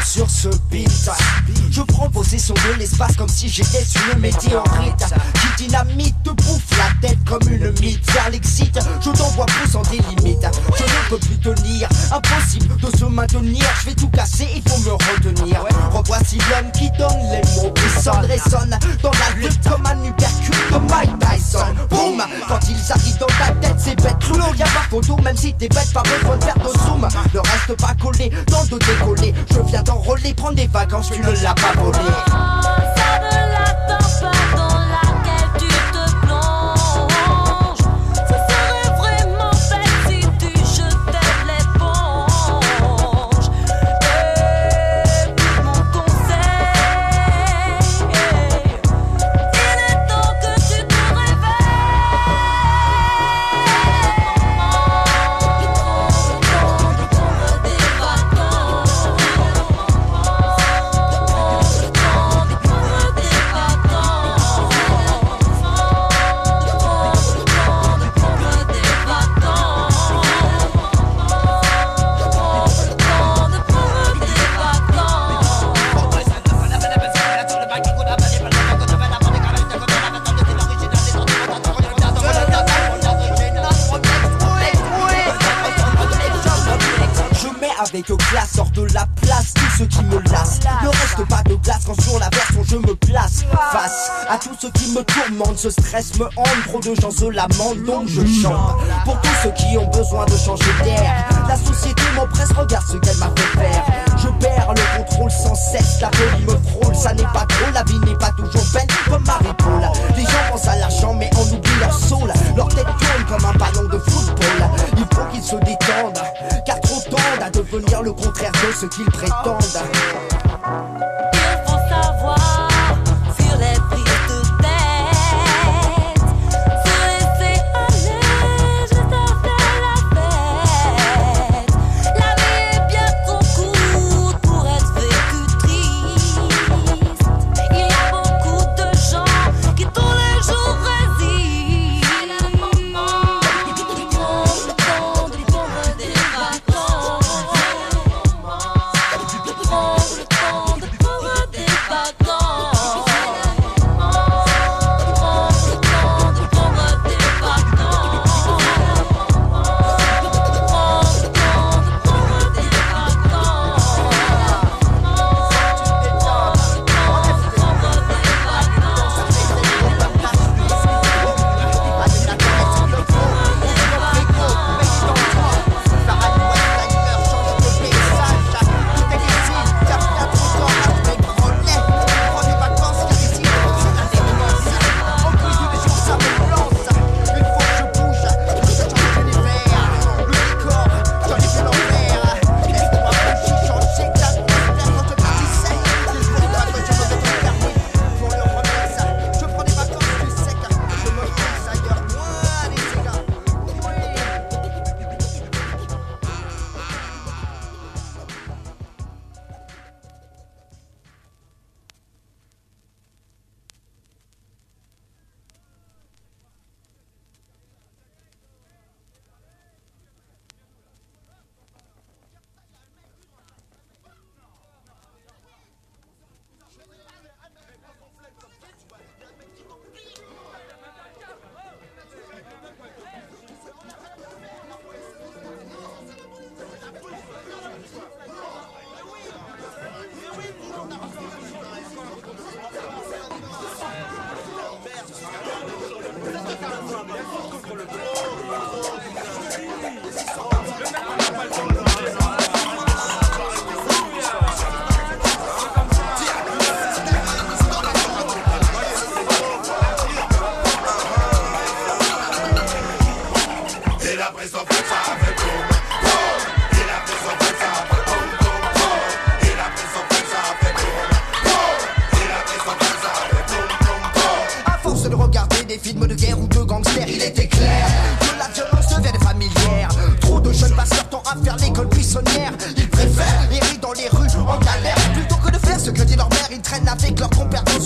Sur ce beat, je prends possession de l'espace comme si j'étais une météorite qui dynamite, te bouffe la tête comme une mythe. Vers l'exit, je t'envoie poussant des limites. Je ne peux plus tenir, impossible de se maintenir. Je vais tout casser, il faut me retenir. Revoici l'homme qui donne les mots qui sonnent, résonnent dans la lutte comme un uppercut de Mike Tyson. Boum, quand ils arrivent dans ta tête, c'est bête lourd. Y'a pas photo, même si t'es bête, pas besoin de faire de zoom. Ne reste pas collé, dans de décoller. Je viens t'enrôler, prendre des vacances, tu ne l'as pas volé. Ça ne l'attend pas dans laquelle tu te plonges. Ce serait vraiment bête si tu jetais l'éponge. Écoute mon conseil. Il est temps que tu te réveilles. Prendre des vacances. Avec classe, hors de la place, tout ce qui me lasse. Ne reste pas de glace quand sur la version je me place. Face à tout ce qui me tourmente, ce stress me hante. Trop de gens se lamentent, donc je chante. Pour tous ceux qui ont besoin de changer d'air. La société m'oppresse, regarde ce qu'elle m'a fait faire. Je perds le contrôle sans cesse, la folie me frôle. Ça n'est pas drôle, la vie n'est pas toujours belle comme Marie-Paul. Les gens pensent à l'argent mais on oublie leur soul. Leur tête tourne comme un ballon de football. Il faut qu'ils se détendent, car trop tendent à devenir le contraire de ce qu'ils prétendent. Il faut savoir fuir les prises de tête, se laisser aller juste après la fête. La vie est bien trop courte pour être vécue triste. Il y a beaucoup de gens qui tous les jours résistent. Prends le temps de prendre des vacances. Prends le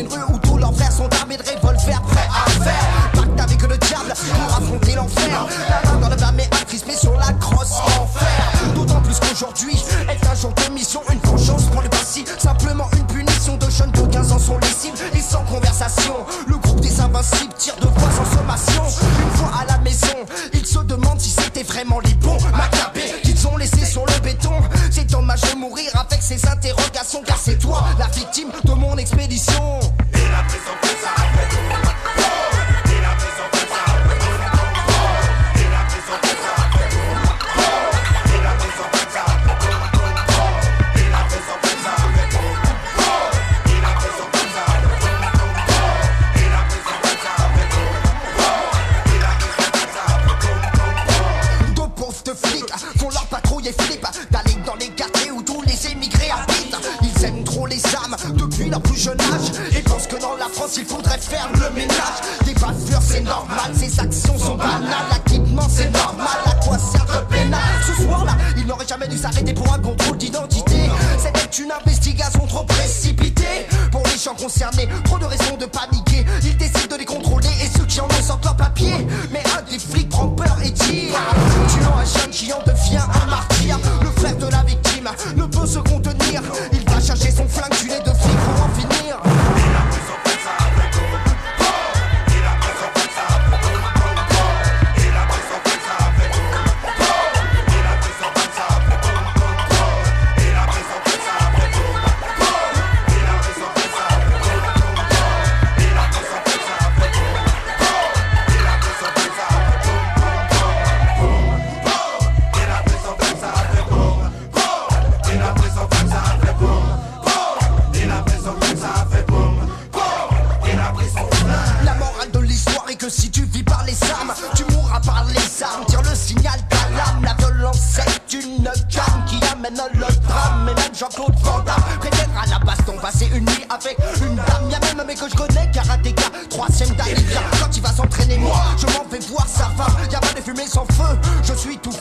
une rue où tous leurs frères sont armés de revolvers prêts à faire pacte avec le diable pour affronter l'enfer. La main dans le blâme et un crispé sur la crosse en fer. D'autant plus qu'aujourd'hui est un jour de mission, une vengeance pour le passé. Simplement une punition de jeunes de 15 ans sont les cibles et sans conversation. Le groupe des invincibles tire de voix sans sommation. Une fois à la maison, ils se demandent si c'était vraiment les bons macabées qu'ils ont laissé sur le béton. C'est dommage de mourir avec ces interrogations, car c'est toi la victime de mon expédition. Et la prison fait ça avec nous. Et la prison fait ça avec nous. Et la prison fait ça avec nous. Et la prison fait ça avec nous. Et la prison fait ça avec nous. Et la prison fait ça avec nous. Et la prison fait ça avec nous. Et la prison fait ça avec nous. Deux pauvres de flics font leur patrouille et flippent d'aller dans les quartiers où tous les émigrés habitent. Ils aiment trop les âmes depuis leur plus jeune âge et pensent que dans la France il faudrait faire le ménage. Des bavures c'est normal, ces actions sont banales. L'acquittement c'est normal, à quoi sert le pénal? Ce soir-là, il n'aurait jamais dû s'arrêter pour un contrôle d'identité. C'était une investigation trop précipitée pour les gens concernés, trop de raisons de paniquer. Ils décident de les contrôler et ceux qui en ont sortent leur papier. Mais un des flics prend peur et tire, tuant un jeune qui en devient un martyr. Le frère de la victime ne peut se contenir. Il va chercher son flingue, tuer deux flics pour en finir. Et la prison fait ça avec nous. Et la prison fait ça avec nous. Et la prison fait ça avec nous. Et la prison fait ça avec nous. Et la prison fait ça avec nous. Et la prison fait ça avec nous. Et la prison fait ça avec nous. Et la prison fait ça avec nous. Et la prison fait ça avec nous. Et la prison fait ça avec nous. Et la prison fait ça avec boum. Et la prison fait. La morale de l'histoire est que si tu vis par les armes, tu mourras par les armes. Tire le signal d'alarme, la violence c'est une canne qui amène le drame. Et même Jean-Claude Van Damme préfère à la baston passer une nuit avec une dame. Y'a même un mec que je connais, karatéka, 3ème d'année. Quand il va s'entraîner, moi je m'en vais voir sa femme. Y'a pas de fumée sans feu, je suis tout